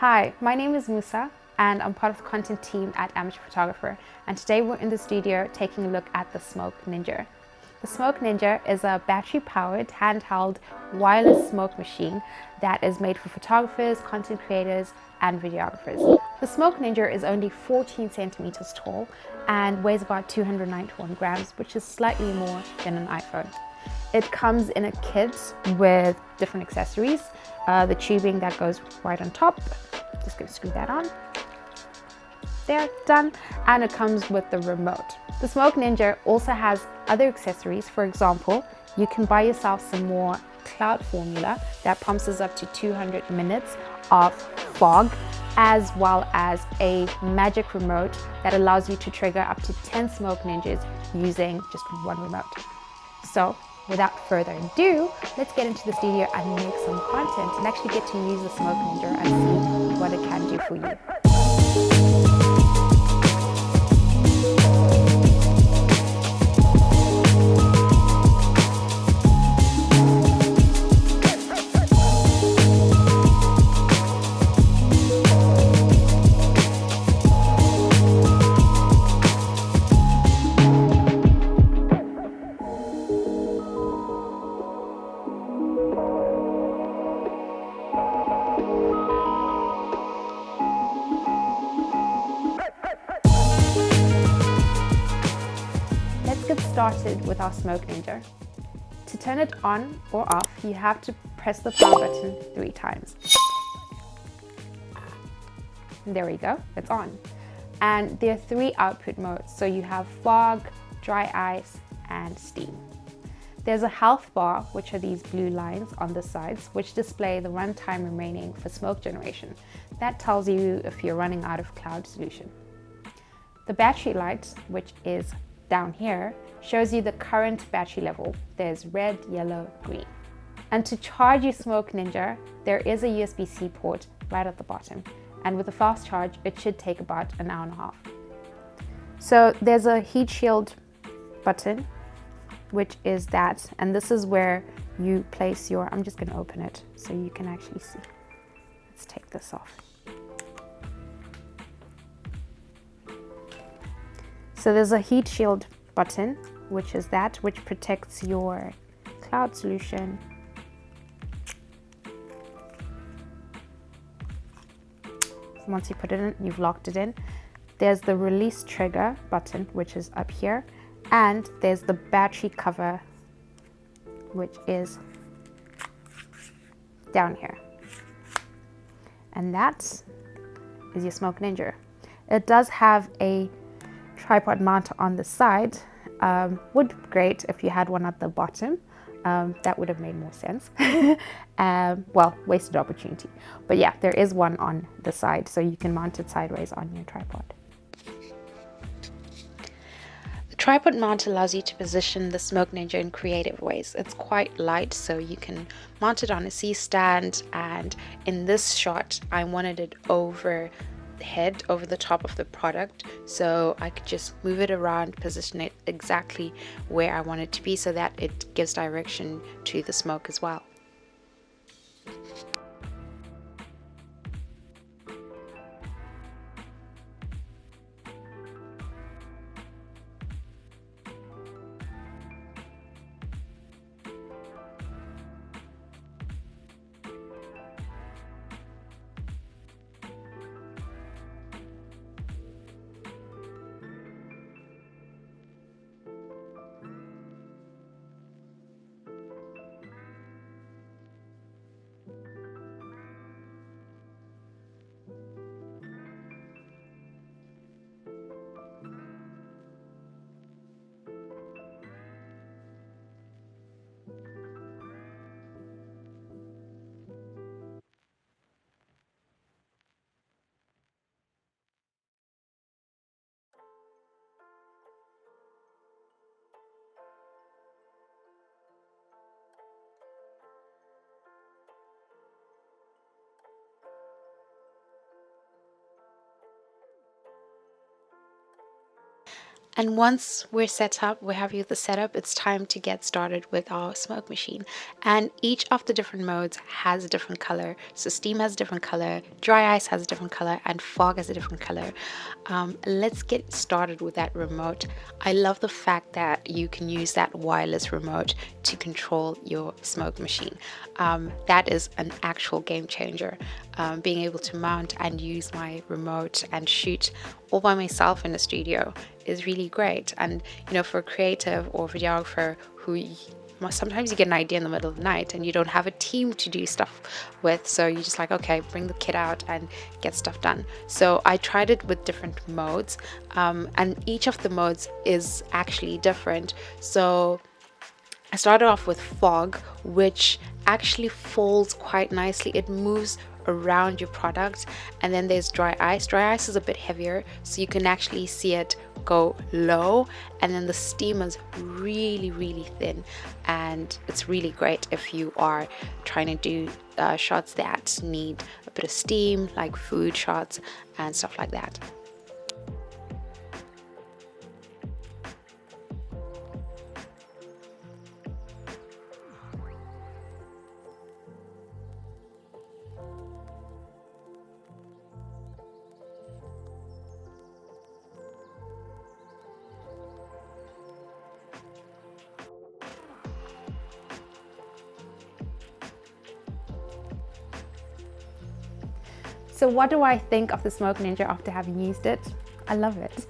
Hi, my name is Musa and I'm part of the content team at Amateur Photographer, and today we're in the studio taking a look at the Smoke Ninja. The Smoke Ninja is a battery-powered, handheld, wireless smoke machine that is made for photographers, content creators, and videographers. The Smoke Ninja is only 14 centimeters tall and weighs about 291 grams, which is slightly more than an iPhone. It comes in a kit with different accessories, the tubing that goes right on top. Just gonna screw that on. There, done. And it comes with the remote. The Smoke Ninja also has other accessories. For example, you can buy yourself some more cloud formula that pumps us up to 200 minutes of fog, as well as a magic remote that allows you to trigger up to 10 Smoke Ninjas using just one remote. So without further ado, let's get into the studio and make some content and actually get to use the Smoke Ninja and see what it can do for you. Let's get started with our Smoke Ninja. To turn it on or off, you have to press the power button 3 times. There we go, it's on. And there are 3 output modes. So you have fog, dry ice, and steam. There's a health bar, which are these blue lines on the sides, which display the runtime remaining for smoke generation. That tells you if you're running out of cloud solution. The battery light, which is down here, shows you the current battery level. There's red, yellow, green. And to charge your Smoke Ninja, there is a USB-C port right at the bottom. And with a fast charge, it should take about an hour and a half. So there's a heat shield button, which is that. And this is where you place your, I'm just gonna open it so you can actually see. Let's take this off. So there's a heat shield button, which is that, which protects your cloud solution. Once you put it in, you've locked it in. There's the release trigger button, which is up here. And there's the battery cover, which is down here. And that is your Smoke Ninja. It does have a tripod mount on the side. Would be great if you had one at the bottom. That would have made more sense. Well, wasted opportunity. But yeah, there is one on the side, so you can mount it sideways on your tripod. The tripod mount allows you to position the Smoke Ninja in creative ways. It's quite light, so you can mount it on a C-stand, and in this shot, I wanted it over the head, over the top of the product, so I could just move it around, position it exactly where I want it to be so that it gives direction to the smoke as well. And once we're set up, we're happy with the setup, it's time to get started with our smoke machine. And each of the different modes has a different color. So steam has a different color, dry ice has a different color, and fog has a different color. Let's get started with that remote. I love the fact that you can use that wireless remote to control your smoke machine. That is an actual game changer. Being able to mount and use my remote and shoot all by myself in the studio is really great. And for a creative or videographer who sometimes you get an idea in the middle of the night and you don't have a team to do stuff with, so you're just like, okay, bring the kit out and get stuff done. So I tried it with different modes, and each of the modes is actually different. So I started off with fog, which actually folds quite nicely. It moves around your product. And then there's dry ice. Dry ice is a bit heavier, so you can actually see it go low. And then the steam is really, really thin. And it's really great if you are trying to do shots that need a bit of steam, like food shots and stuff like that. So what do I think of the Smoke Ninja after having used it? I love it.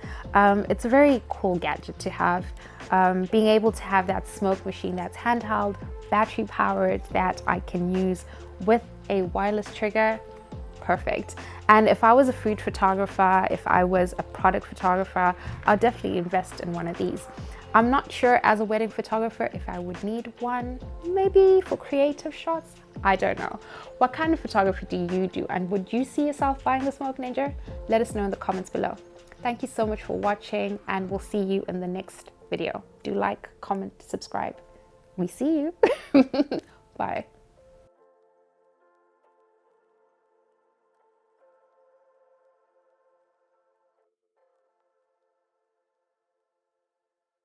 It's a very cool gadget to have. Being able to have that smoke machine that's handheld, battery powered, that I can use with a wireless trigger, perfect. And if I was a food photographer, if I was a product photographer, I'll definitely invest in one of these. I'm not sure as a wedding photographer if I would need one, maybe for creative shots. I don't know. What kind of photography do you do, and would you see yourself buying the Smoke Ninja? Let us know in the comments below. Thank you so much for watching, and we'll see you in the next video. Do like, comment, subscribe. We see you. Bye.